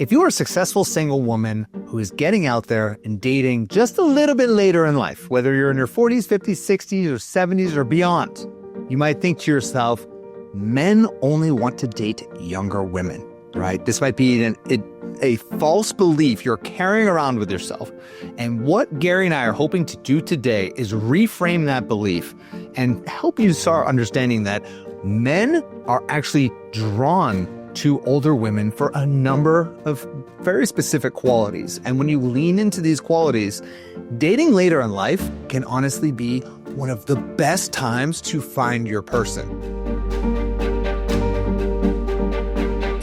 If you are a successful single woman who is getting out there and dating just a little bit later in life, whether you're in your 40s, 50s, 60s, or 70s or beyond, you might think to yourself, men only want to date younger women, right? This might be a false belief you're carrying around with yourself. And what Gary and I are hoping to do today is reframe that belief and help you start understanding that men are actually drawn to older women for a number of very specific qualities. And when you lean into these qualities, dating later in life can honestly be one of the best times to find your person.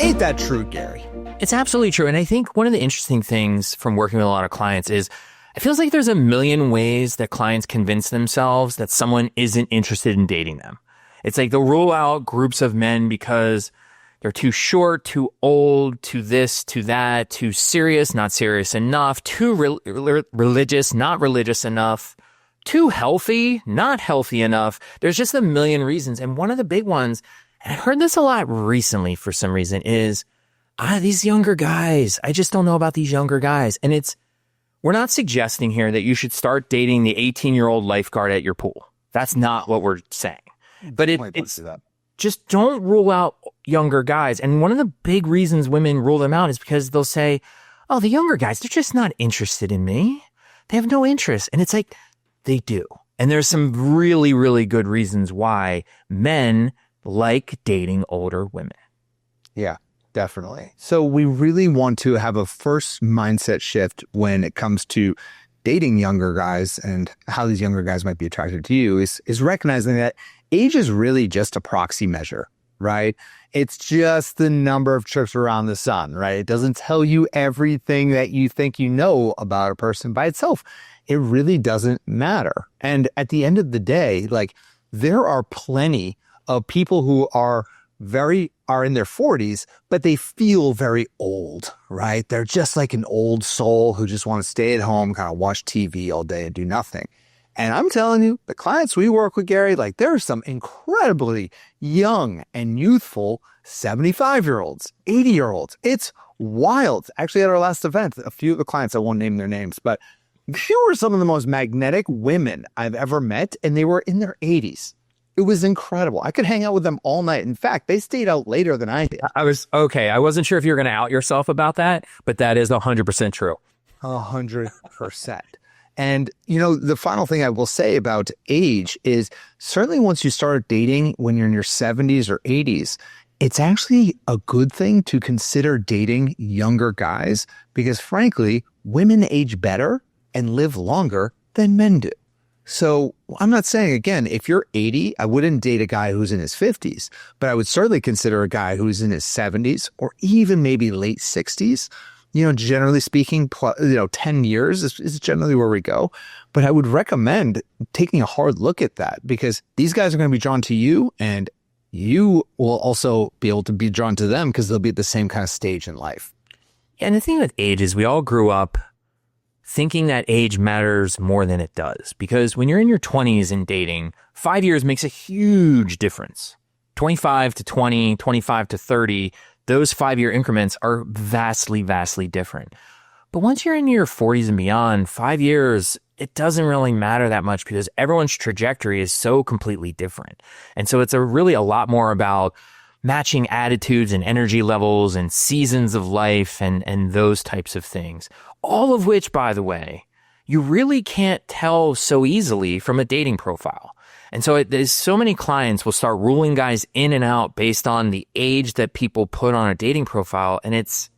Ain't that true, Gary? It's absolutely true. And I think one of the interesting things from working with a lot of clients is it feels like there's a million ways that clients convince themselves that someone isn't interested in dating them. It's like they'll rule out groups of men because they're too short, too old, too this, too that, too serious, not serious enough, too religious, not religious enough, too healthy, not healthy enough. There's just a million reasons. And one of the big ones, and I heard this a lot recently for some reason, is these younger guys. I just don't know about these younger guys. And we're not suggesting here that you should start dating the 18-year-old lifeguard at your pool. That's not what we're saying. But it's just don't rule out younger guys. And one of the big reasons women rule them out is because they'll say, oh, the younger guys, they're just not interested in me. They have no interest. And it's like, they do. And there's some really, really good reasons why men like dating older women. Yeah, definitely. So we really want to have a first mindset shift when it comes to dating younger guys and how these younger guys might be attracted to you is recognizing that age is really just a proxy measure, right? It's just the number of trips around the sun, right? It doesn't tell you everything that you think you know about a person by itself. It really doesn't matter. And at the end of the day, like, there are plenty of people who are in their 40s, but they feel very old, right? They're just like an old soul who just want to stay at home, kind of watch TV all day and do nothing. And I'm telling you, the clients we work with, Gary, like, there are some incredibly young and youthful 75-year-olds, 80-year-olds. It's wild. Actually, at our last event, a few of the clients, I won't name their names, but they were some of the most magnetic women I've ever met, and they were in their 80s. It was incredible. I could hang out with them all night. In fact, they stayed out later than I did. I wasn't sure if you were going to out yourself about that, but that is 100% true. 100%. And, the final thing I will say about age is certainly once you start dating when you're in your 70s or 80s, it's actually a good thing to consider dating younger guys because, frankly, women age better and live longer than men do. So I'm not saying, again, if you're 80, I wouldn't date a guy who's in his 50s, but I would certainly consider a guy who's in his 70s or even maybe late 60s. Generally speaking, 10 years is generally where we go. But I would recommend taking a hard look at that because these guys are going to be drawn to you and you will also be able to be drawn to them because they'll be at the same kind of stage in life. Yeah, and the thing with age is we all grew up thinking that age matters more than it does. Because when you're in your 20s and dating, 5 years makes a huge difference. 25 to 20, 25 to 30, those 5-year increments are vastly, vastly different. But once you're in your 40s and beyond, 5 years, it doesn't really matter that much because everyone's trajectory is so completely different. And so it's really a lot more about matching attitudes and energy levels and seasons of life and those types of things. All of which, by the way, you really can't tell so easily from a dating profile. And so there's so many clients will start ruling guys in and out based on the age that people put on a dating profile. And it's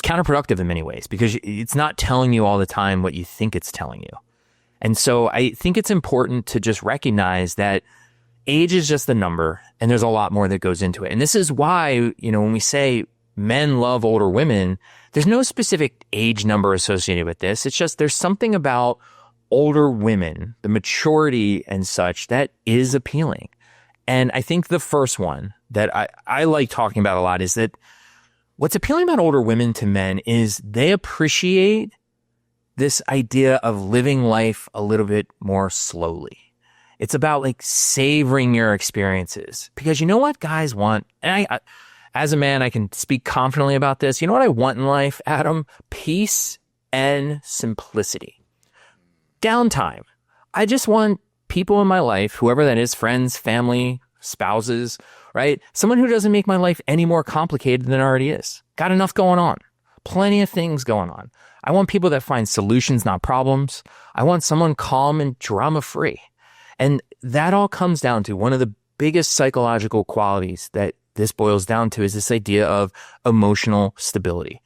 counterproductive in many ways because it's not telling you all the time what you think it's telling you. And so I think it's important to just recognize that age is just a number and there's a lot more that goes into it. And this is why, when we say men love older women, there's no specific age number associated with this. It's just there's something about older women, the maturity and such, that is appealing. And I think the first one that I like talking about a lot is that what's appealing about older women to men is they appreciate this idea of living life a little bit more slowly. It's about like savoring your experiences because you know what guys want? And As a man, I can speak confidently about this. You know what I want in life, Adam? Peace and simplicity. Downtime. I just want people in my life, whoever that is, friends, family, spouses, right? Someone who doesn't make my life any more complicated than it already is. Got enough going on. Plenty of things going on. I want people that find solutions, not problems. I want someone calm and drama-free. And that all comes down to one of the biggest psychological qualities that this boils down to is this idea of emotional stability.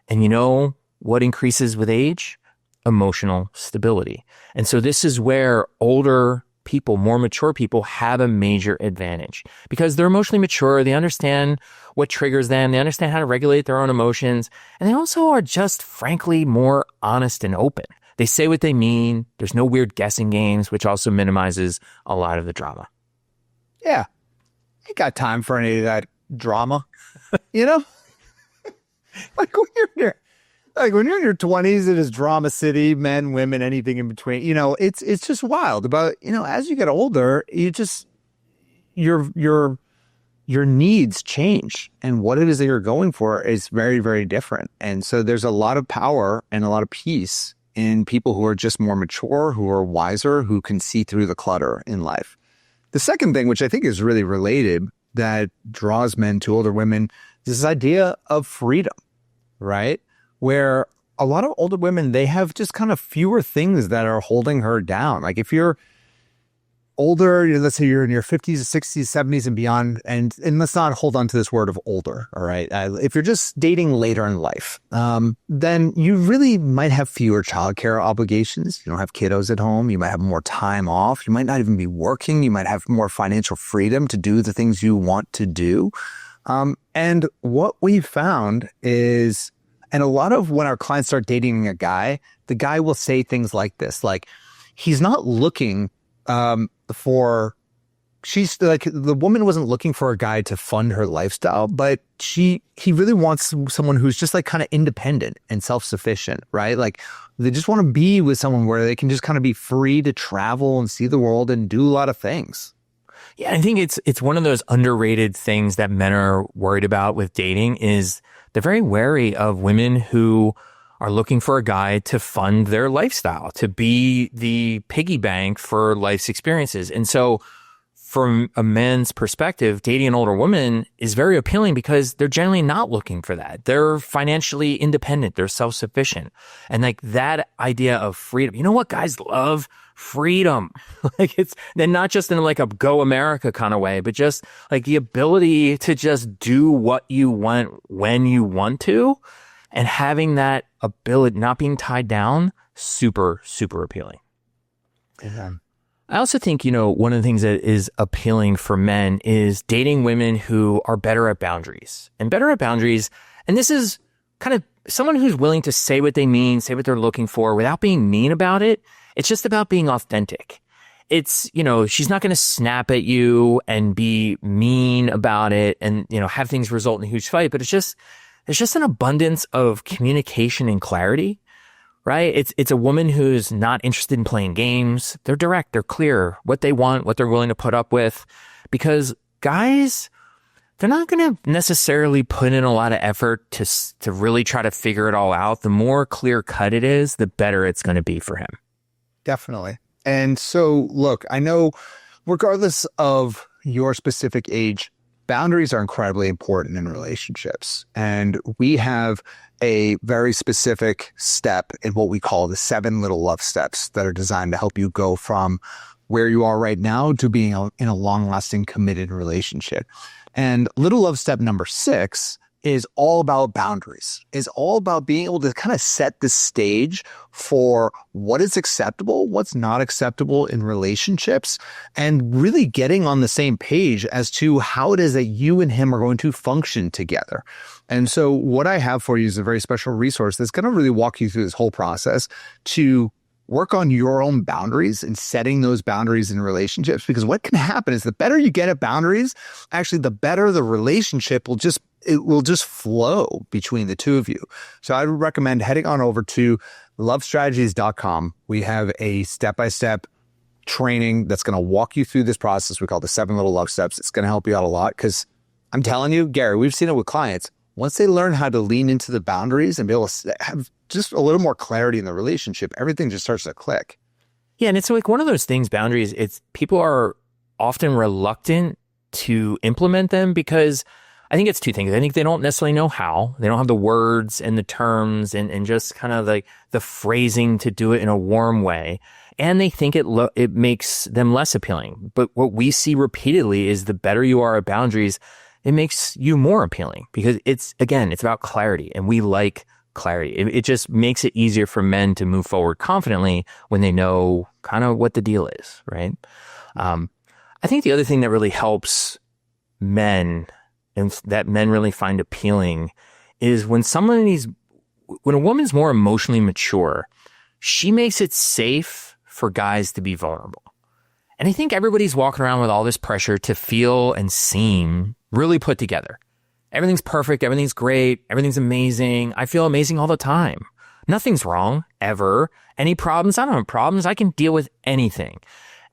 And you know what increases with age? Emotional stability. And so this is where older people, more mature people, have a major advantage because they're emotionally mature. They understand what triggers them. They understand how to regulate their own emotions. And they also are just frankly more honest and open. They say what they mean. There's no weird guessing games, which also minimizes a lot of the drama. Yeah. I got time for any of that drama, you know? Like when you're in your 20s, it is drama city, men, women, anything in between. You know, it's just wild. But, you know, as you get older, you just your needs change, and what it is that you're going for is very, very different. And so there's a lot of power and a lot of peace in people who are just more mature, who are wiser, who can see through the clutter in life. The second thing, which I think is really related, that draws men to older women, is this idea of freedom, right? Where a lot of older women, they have just kind of fewer things that are holding her down. Like if you're older, let's say you're in your 50s, 60s, 70s and beyond, and let's not hold on to this word of older, all right? If you're just dating later in life, then you really might have fewer childcare obligations. You don't have kiddos at home. You might have more time off. You might not even be working. You might have more financial freedom to do the things you want to do. And what we found is, and a lot of when our clients start dating a guy, the guy will say things like this, like he's not looking she's like, the woman wasn't looking for a guy to fund her lifestyle, but he really wants someone who's just like kind of independent and self-sufficient, right? Like they just want to be with someone where they can just kind of be free to travel and see the world and do a lot of things. Yeah, I think it's one of those underrated things that men are worried about with dating is they're very wary of women who are looking for a guy to fund their lifestyle, to be the piggy bank for life's experiences. And so from a man's perspective, dating an older woman is very appealing because they're generally not looking for that. They're financially independent. They're self-sufficient. And like that idea of freedom, you know what guys love? Freedom. Like then not just in like a go America kind of way, but just like the ability to just do what you want when you want to. And having that ability, not being tied down, super, super appealing. Yeah. I also think, you know, one of the things that is appealing for men is dating women who are better at boundaries. And better at boundaries, and this is kind of someone who's willing to say what they mean, say what they're looking for without being mean about it. It's just about being authentic. It's, you know, she's not going to snap at you and be mean about it and, you know, have things result in a huge fight, but there's just an abundance of communication and clarity, right? It's a woman who's not interested in playing games. They're direct, they're clear, what they want, what they're willing to put up with. Because guys, they're not going to necessarily put in a lot of effort to really try to figure it all out. The more clear cut it is, the better it's going to be for him. Definitely. And so, look, I know regardless of your specific age, boundaries are incredibly important in relationships. And we have a very specific step in what we call the 7 little love steps that are designed to help you go from where you are right now to being in a long-lasting, committed relationship. And little love step number 6 is all about boundaries, is all about being able to kind of set the stage for what is acceptable, what's not acceptable in relationships, and really getting on the same page as to how it is that you and him are going to function together. And so what I have for you is a very special resource that's going to really walk you through this whole process to work on your own boundaries and setting those boundaries in relationships. Because what can happen is the better you get at boundaries, actually the better the relationship will just flow between the two of you. So I would recommend heading on over to lovestrategies.com. We have a step-by-step training that's going to walk you through this process. We call it the 7 little love steps. It's going to help you out a lot because I'm telling you, Gary, we've seen it with clients. Once they learn how to lean into the boundaries and be able to have just a little more clarity in the relationship, everything just starts to click. Yeah, and it's like one of those things, boundaries, it's people are often reluctant to implement them because I think it's two things. I think they don't necessarily know how. They don't have the words and the terms and just kind of like the phrasing to do it in a warm way. And they think it makes them less appealing. But what we see repeatedly is the better you are at boundaries, it makes you more appealing because it's about clarity, and we like clarity. It just makes it easier for men to move forward confidently when they know kind of what the deal is, right? I think the other thing that really helps men and that men really find appealing is when a woman's more emotionally mature, she makes it safe for guys to be vulnerable. And I think everybody's walking around with all this pressure to feel and seem really put together. Everything's perfect. Everything's great. Everything's amazing. I feel amazing all the time. Nothing's wrong, ever. Any problems? I don't have problems. I can deal with anything.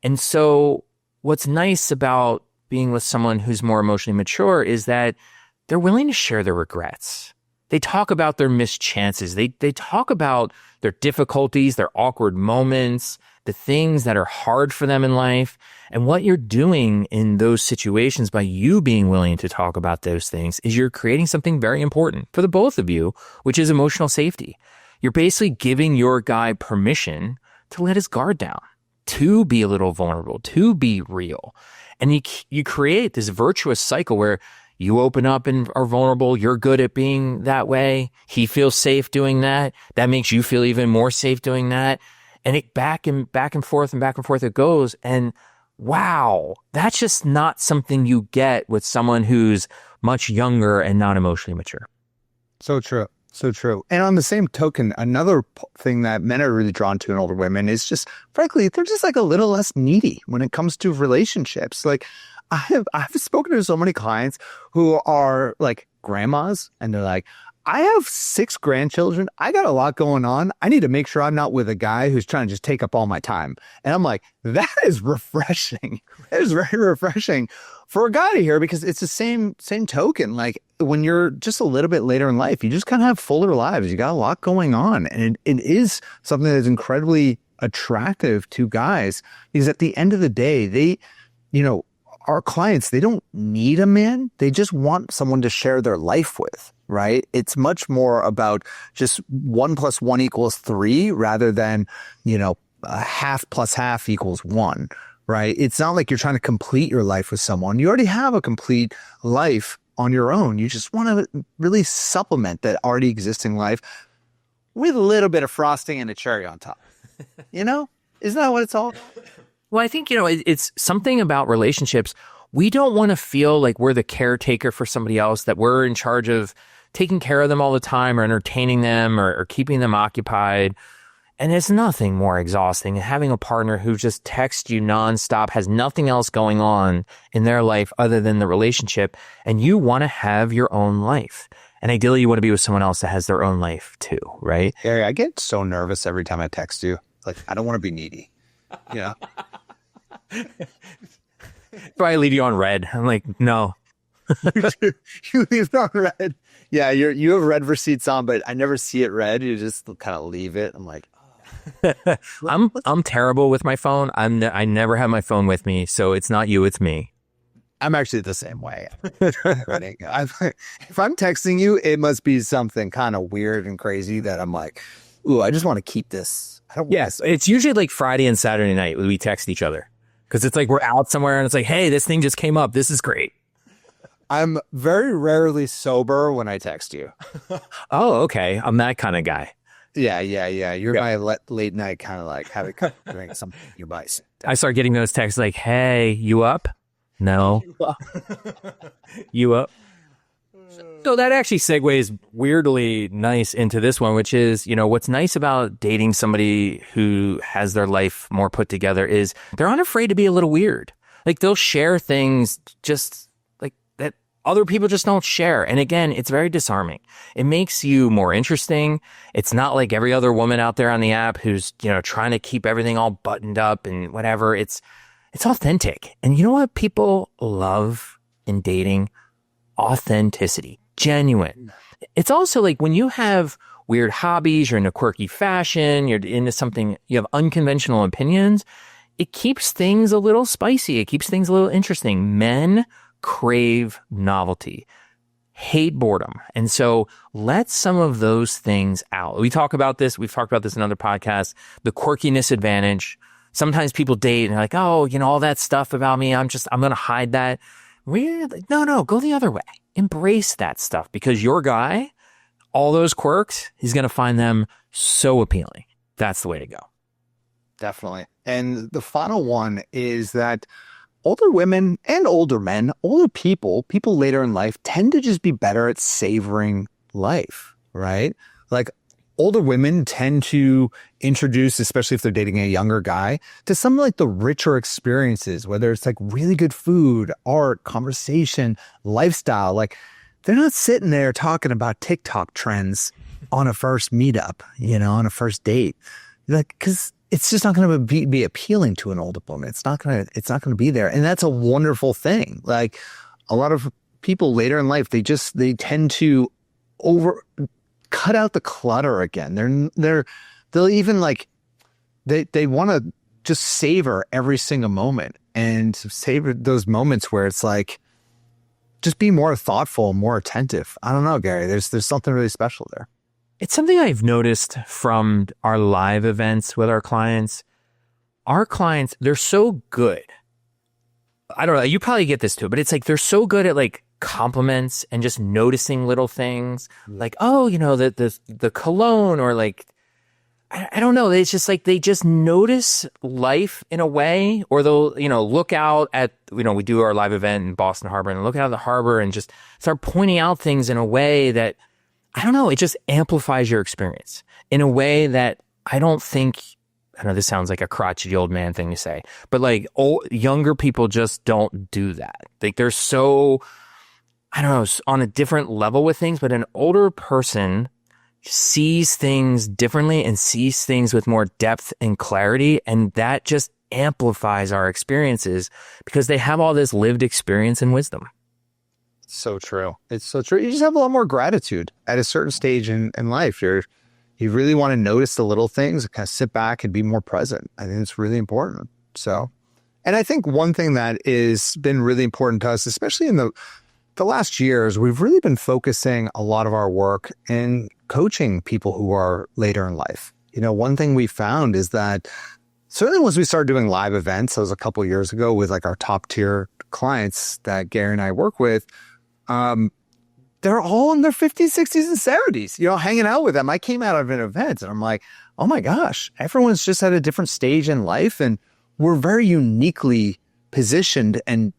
And so what's nice about being with someone who's more emotionally mature is that they're willing to share their regrets. They talk about their missed chances. They talk about their difficulties, their awkward moments, the things that are hard for them in life. And what you're doing in those situations by you being willing to talk about those things is you're creating something very important for the both of you, which is emotional safety. You're basically giving your guy permission to let his guard down, to be a little vulnerable, to be real. And you create this virtuous cycle where you open up and are vulnerable. You're good at being that way. He feels safe doing that. That makes you feel even more safe doing that. And it back and forth it goes. And wow, that's just not something you get with someone who's much younger and not emotionally mature. So true. So true. And on the same token, another thing that men are really drawn to in older women is just, frankly, they're just like a little less needy when it comes to relationships. Like I've spoken to so many clients who are like grandmas, and they're like, I have 6 grandchildren. I got a lot going on. I need to make sure I'm not with a guy who's trying to just take up all my time. And I'm like, that is refreshing. That is very refreshing for a guy to hear, because it's the same token. Like when you're just a little bit later in life, you just kind of have fuller lives. You got a lot going on. And it is something that is incredibly attractive to guys, because at the end of the day, our clients, they don't need a man. They just want someone to share their life with, right? It's much more about just 1 + 1 = 3 rather than, a half plus half equals 1, right? It's not like you're trying to complete your life with someone. You already have a complete life on your own. You just want to really supplement that already existing life with a little bit of frosting and a cherry on top. Isn't that what it's all about? Well, I think, it's something about relationships. We don't want to feel like we're the caretaker for somebody else, that we're in charge of taking care of them all the time or entertaining them or keeping them occupied. And there's nothing more exhausting than having a partner who just texts you nonstop, has nothing else going on in their life other than the relationship, and you want to have your own life. And ideally, you want to be with someone else that has their own life too, right? Harry, I get so nervous every time I text you. Like, I don't want to be needy. Probably leave you on red. I'm like, no. You leave it on red. Yeah, you have red receipts on, but I never see it red. You just kind of leave it. I'm like, I'm terrible with my phone. I never have my phone with me, so it's not you, it's me. I'm actually the same way. If I'm texting you, it must be something kind of weird and crazy that I'm like, ooh, I just want to keep this. Yes, it's usually like Friday and Saturday night when we text each other, because it's like we're out somewhere and it's like, hey, this thing just came up. This is great. I'm very rarely sober when I text you. Oh, okay. I'm that kind of guy. Yeah. You're my late night kind of like having doing something in your bicep. I start getting those texts like, hey, you up? No. You up? So that actually segues weirdly nice into this one, which is, what's nice about dating somebody who has their life more put together is they're unafraid to be a little weird. Like they'll share things just like that other people just don't share. And again, it's very disarming. It makes you more interesting. It's not like every other woman out there on the app who's, trying to keep everything all buttoned up and whatever. It's authentic. And you know what people love in dating? authenticity, genuine. It's also like when you have weird hobbies, you're into quirky fashion, you're into something, you have unconventional opinions, it keeps things a little spicy. It keeps things a little interesting. Men crave novelty, hate boredom. And so let some of those things out. We've talked about this in other podcasts, the quirkiness advantage. Sometimes people date and they're like, oh, all that stuff about me, I'm going to hide that. Really? No, go the other way. Embrace that stuff because your guy, all those quirks, he's going to find them so appealing. That's the way to go. Definitely. And the final one is that older women and older men, older people later in life tend to just be better at savoring life, right? Like older women tend to introduce, especially if they're dating a younger guy, to some like the richer experiences, whether it's like really good food, art, conversation, lifestyle. Like they're not sitting there talking about TikTok trends on a first meetup, on a first date. Like, because it's just not going to be appealing to an older woman. It's not going to be there. And that's a wonderful thing. Like a lot of people later in life, they tend to cut out the clutter again. They'll even like, they want to just savor every single moment and savor those moments where it's like, just be more thoughtful, more attentive. I don't know, Gary, there's something really special there. It's something I've noticed from our live events with our clients. Our clients, they're so good. I don't know, you probably get this too, but it's like they're so good at like compliments and just noticing little things. Like, oh, the cologne or like, I don't know. It's just like they just notice life in a way, or they'll, look out at, we do our live event in Boston Harbor and look out at the harbor and just start pointing out things in a way that, I don't know, it just amplifies your experience in a way that I know this sounds like a crotchety old man thing to say, but like younger people just don't do that. Like they're so, I don't know, on a different level with things, but an older person sees things differently and sees things with more depth and clarity. And that just amplifies our experiences because they have all this lived experience and wisdom. So true. It's so true. You just have a lot more gratitude at a certain stage in life. You really want to notice the little things and kind of sit back and be more present. I think it's really important. So, and I think one thing that has been really important to us, especially in the last years, we've really been focusing a lot of our work in coaching people who are later in life. One thing we found is that certainly once we started doing live events, that was a couple of years ago with like our top tier clients that Gary and I work with, they're all in their 50s, 60s, and 70s, hanging out with them. I came out of an event and I'm like, oh my gosh, everyone's just at a different stage in life. And we're very uniquely positioned and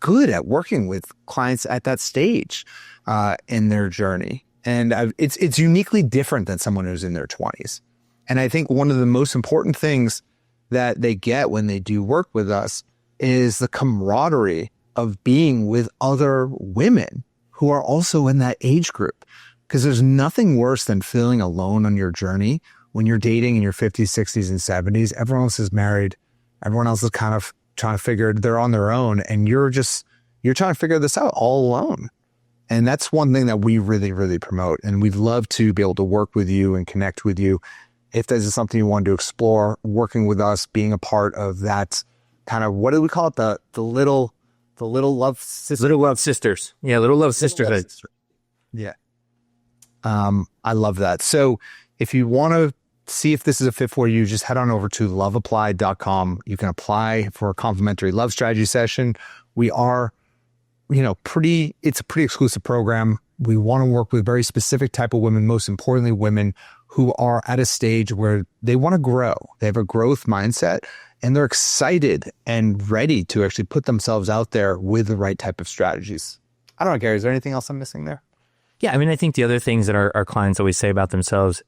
good at working with clients at that stage in their journey. And it's uniquely different than someone who's in their 20s. And I think one of the most important things that they get when they do work with us is the camaraderie of being with other women who are also in that age group. Because there's nothing worse than feeling alone on your journey when you're dating in your 50s, 60s, and 70s. Everyone else is married. Everyone else is kind of trying to figure they're on their own. And you're trying to figure this out all alone. And that's one thing that we really, really promote. And we'd love to be able to work with you and connect with you. If this is something you want to explore, working with us, being a part of that kind of, what do we call it? The little love sisters. Little love sisters. Yeah, little love sisterhood. Yeah. I love that. So if you want to see if this is a fit for you, just head on over to loveapplied.com. You can apply for a complimentary love strategy session. We are, it's a pretty exclusive program. We want to work with very specific type of women, most importantly, women who are at a stage where they want to grow. They have a growth mindset and they're excited and ready to actually put themselves out there with the right type of strategies. I don't know, Gary, is there anything else I'm missing there? Yeah, I think the other things that our clients always say about themselves,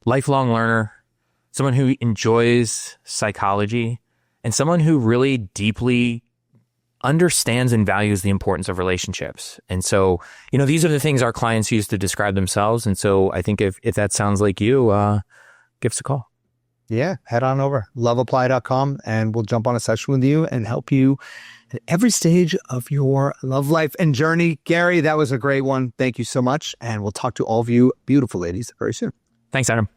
lifelong learner, someone who enjoys psychology, and someone who really deeply understands and values the importance of relationships. And so, these are the things our clients use to describe themselves. And so I think if that sounds like you, give us a call. Yeah, head on over, loveapply.com, and we'll jump on a session with you and help you at every stage of your love life and journey. Gary, that was a great one. Thank you so much. And we'll talk to all of you beautiful ladies very soon. Thanks, Adam.